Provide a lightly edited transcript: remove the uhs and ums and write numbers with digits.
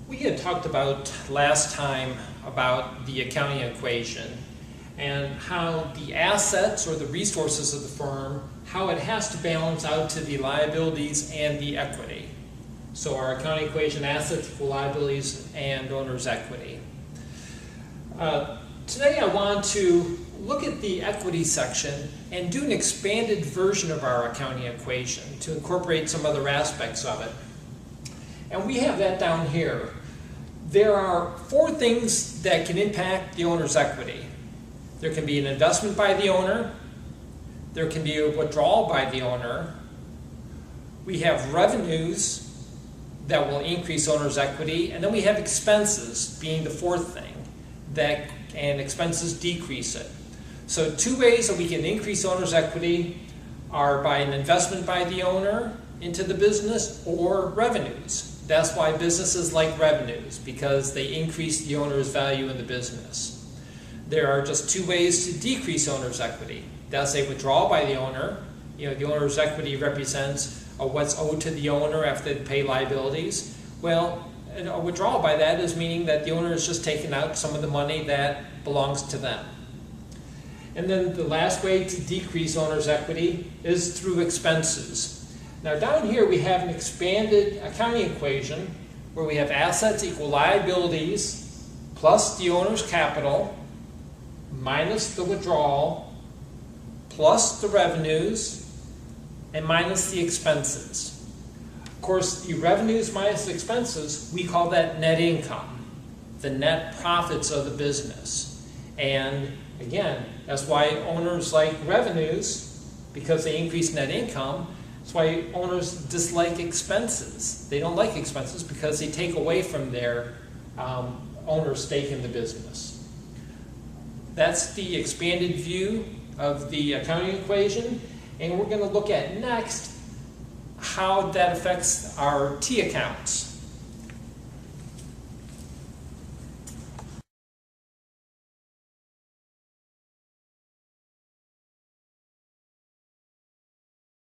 We had talked about last time about the accounting equation and how the assets or the resources of the firm, how it has to balance out to the liabilities and the equity. So our accounting equation, assets equal liabilities and owner's equity. Today I want to look at the equity section and do an expanded version of our accounting equation to incorporate some other aspects of it. And we have that down here. There are four things that can impact the owner's equity. There can be an investment by the owner. There can be a withdrawal by the owner. We have revenues that will increase owner's equity. And then we have expenses being the fourth thing, and expenses decrease it. So two ways that we can increase owner's equity are by an investment by the owner into the business or revenues. That's why businesses like revenues, because they increase the owner's value in the business. There are just two ways to decrease owner's equity. That's a withdrawal by the owner. The owner's equity represents what's owed to the owner after they pay liabilities. Well, a withdrawal by that is meaning that the owner is just taking out some of the money that belongs to them. And then the last way to decrease owner's equity is through expenses. Now down here we have an expanded accounting equation where we have assets equal liabilities plus the owner's capital minus the withdrawal plus the revenues and minus the expenses. Of course, the revenues minus the expenses, we call that net income, the net profits of the business. And again, that's why owners like revenues, because they increase net income. That's why owners dislike expenses. They don't like expenses because they take away from their owner's stake in the business. That's the expanded view of the accounting equation. And we're going to look at next how that affects our T accounts.